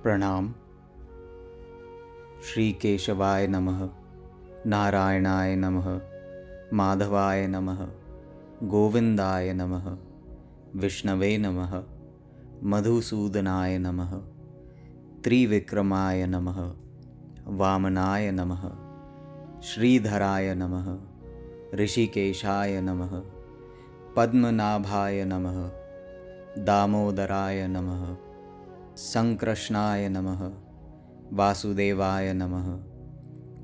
प्रणाम। श्री केशवाय नमः, नारायणाय नमः, माधवाय नमः, गोविंदाय नमः, विष्णवे नमः, मधुसूदनाय नमः, त्रिविक्रमाय नमः, वामनाय नमः, श्रीधराय नमः, ऋषिकेशाय नमः, पद्मनाभाय नमः, दामोदराय नमः, संकृष्णाय नमः, वासुदेवाय नमः,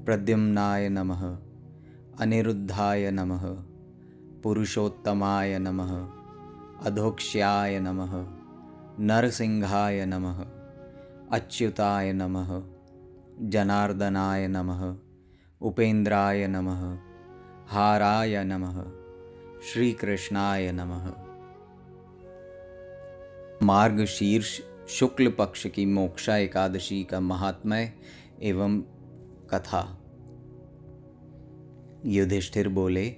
प्रद्युम्नाय नमः, अनिरुद्धाय नमः, पुरुषोत्तमाय नमः, अधोक्ष्याय नमः, नरसिंहाय नमः, अच्युताय नमः, जनार्दनाय नमः, उपेन्द्राय नमः, हाराय नमः, श्रीकृष्णाय नमः। मार्गशीर्ष शुक्ल पक्ष की मोक्षा एकादशी का महात्म्य एवं कथा। युधिष्ठिर बोले,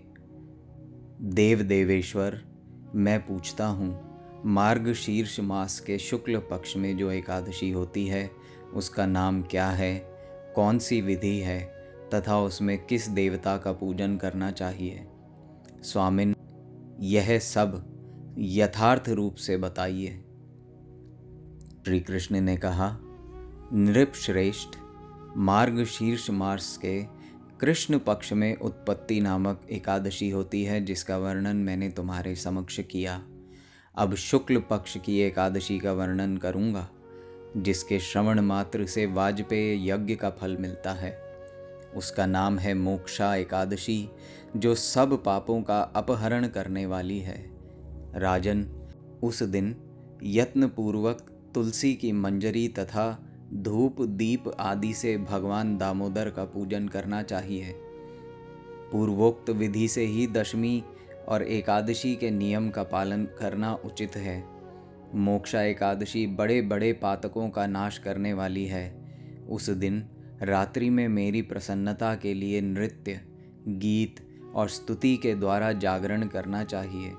देव देवेश्वर, मैं पूछता हूँ, मार्गशीर्ष मास के शुक्ल पक्ष में जो एकादशी होती है उसका नाम क्या है, कौन सी विधि है तथा उसमें किस देवता का पूजन करना चाहिए? स्वामिन, यह सब यथार्थ रूप से बताइए। श्री कृष्ण ने कहा, नृपश्रेष्ठ, मार्गशीर्ष मास के कृष्ण पक्ष में उत्पत्ति नामक एकादशी होती है जिसका वर्णन मैंने तुम्हारे समक्ष किया। अब शुक्ल पक्ष की एकादशी का वर्णन करूंगा जिसके श्रवण मात्र से वाजपेय यज्ञ का फल मिलता है। उसका नाम है मोक्षा एकादशी, जो सब पापों का अपहरण करने वाली है। राजन, उस दिन यत्नपूर्वक तुलसी की मंजरी तथा धूप दीप आदि से भगवान दामोदर का पूजन करना चाहिए। पूर्वोक्त विधि से ही दशमी और एकादशी के नियम का पालन करना उचित है। मोक्षा एकादशी बड़े बड़े पातकों का नाश करने वाली है। उस दिन रात्रि में मेरी प्रसन्नता के लिए नृत्य, गीत और स्तुति के द्वारा जागरण करना चाहिए।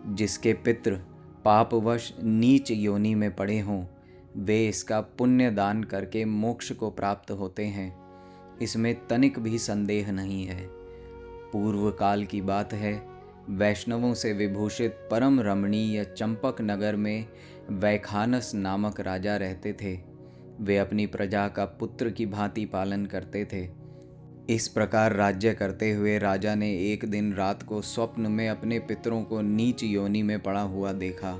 जिसके पितृ पापवश नीच योनि में पड़े हों, वे इसका पुण्य दान करके मोक्ष को प्राप्त होते हैं। इसमें तनिक भी संदेह नहीं है। पूर्व काल की बात है, वैष्णवों से विभूषित परम रमणीय चंपक नगर में वैखानस नामक राजा रहते थे। वे अपनी प्रजा का पुत्र की भांति पालन करते थे। इस प्रकार राज्य करते हुए राजा ने एक दिन रात को स्वप्न में अपने पितरों को नीच योनि में पड़ा हुआ देखा।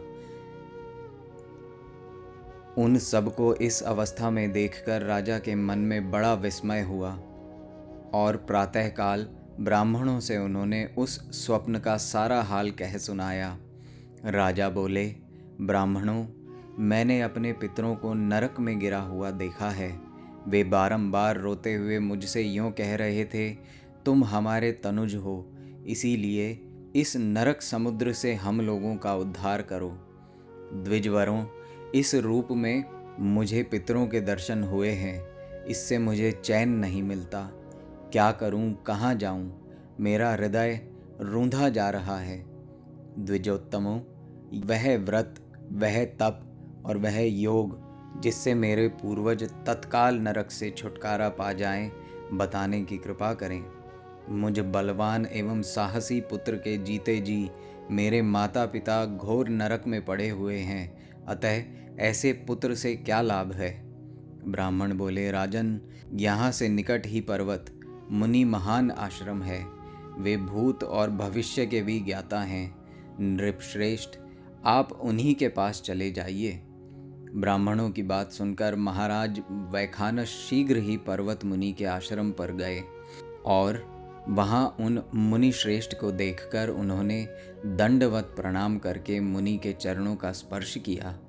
उन सबको इस अवस्था में देखकर राजा के मन में बड़ा विस्मय हुआ और प्रातःकाल ब्राह्मणों से उन्होंने उस स्वप्न का सारा हाल कह सुनाया। राजा बोले, ब्राह्मणों, मैंने अपने पितरों को नरक में गिरा हुआ देखा है। वे बारंबार रोते हुए मुझसे यूँ कह रहे थे, तुम हमारे तनुज हो, इसीलिए इस नरक समुद्र से हम लोगों का उद्धार करो। द्विजवरों, इस रूप में मुझे पितरों के दर्शन हुए हैं, इससे मुझे चैन नहीं मिलता। क्या करूं, कहाँ जाऊं? मेरा हृदय रूंधा जा रहा है। द्विजोत्तमों, वह व्रत, वह तप और वह योग जिससे मेरे पूर्वज तत्काल नरक से छुटकारा पा जाएं, बताने की कृपा करें। मुझ बलवान एवं साहसी पुत्र के जीते जी मेरे माता पिता घोर नरक में पड़े हुए हैं, अतः ऐसे पुत्र से क्या लाभ है? ब्राह्मण बोले, राजन, यहाँ से निकट ही पर्वत मुनि महान आश्रम है। वे भूत और भविष्य के भी ज्ञाता हैं। नृपश्रेष्ठ, आप उन्हीं के पास चले जाइए। ब्राह्मणों की बात सुनकर महाराज वैखानस शीघ्र ही पर्वत मुनि के आश्रम पर गए और वहां उन मुनि श्रेष्ठ को देखकर उन्होंने दंडवत प्रणाम करके मुनि के चरणों का स्पर्श किया।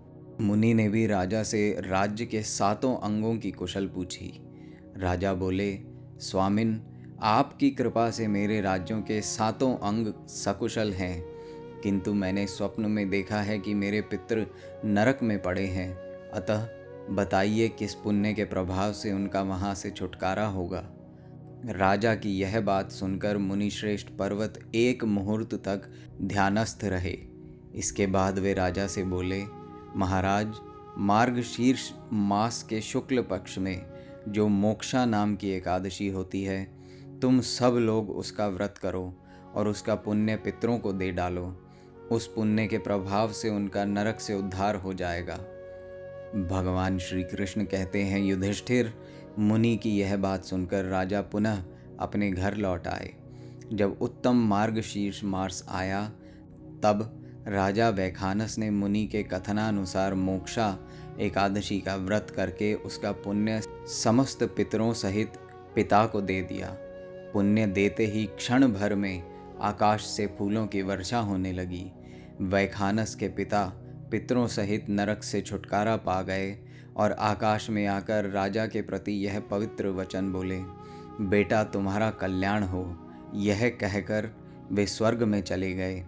मुनि ने भी राजा से राज्य के 7 अंगों की कुशल पूछी। राजा बोले, स्वामिन, आपकी कृपा से मेरे राज्यों के 7 अंग सकुशल हैं, किंतु मैंने स्वप्न में देखा है कि मेरे पितृ नरक में पड़े हैं। अतः बताइए किस पुण्य के प्रभाव से उनका वहाँ से छुटकारा होगा। राजा की यह बात सुनकर मुनिश्रेष्ठ पर्वत एक मुहूर्त तक ध्यानस्थ रहे। इसके बाद वे राजा से बोले, महाराज, मार्गशीर्ष मास के शुक्ल पक्ष में जो मोक्षा नाम की एकादशी होती है, तुम सब लोग उसका व्रत करो और उसका पुण्य पितरों को दे डालो। उस पुण्य के प्रभाव से उनका नरक से उद्धार हो जाएगा। भगवान श्री कृष्ण कहते हैं, युधिष्ठिर, मुनि की यह बात सुनकर राजा पुनः अपने घर लौट आए। जब उत्तम मार्गशीर्ष मास आया, तब राजा वैखानस ने मुनि के कथनानुसार मोक्षा एकादशी का व्रत करके उसका पुण्य समस्त पितरों सहित पिता को दे दिया। पुण्य देते ही क्षण भर में आकाश से फूलों की वर्षा होने लगी। वैखानस के पिता पितरों सहित नरक से छुटकारा पा गए और आकाश में आकर राजा के प्रति यह पवित्र वचन बोले, बेटा तुम्हारा कल्याण हो। यह कहकर वे स्वर्ग में चले गए।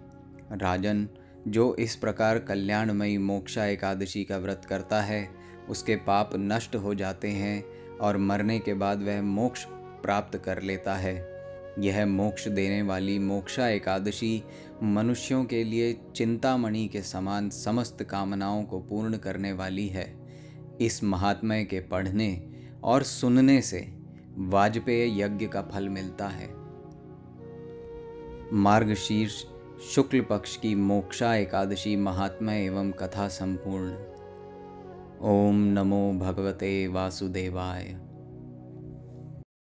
राजन, जो इस प्रकार कल्याणमयी मोक्षा एकादशी का व्रत करता है, उसके पाप नष्ट हो जाते हैं और मरने के बाद वह मोक्ष प्राप्त कर लेता है। यह मोक्ष देने वाली मोक्षा एकादशी मनुष्यों के लिए चिंतामणि के समान समस्त कामनाओं को पूर्ण करने वाली है। इस महात्म्य के पढ़ने और सुनने से वाजपेय यज्ञ का फल मिलता है। मार्गशीर्ष शुक्ल पक्ष की मोक्षा एकादशी महात्म्य एवं कथा संपूर्ण। ओम नमो भगवते वासुदेवाय।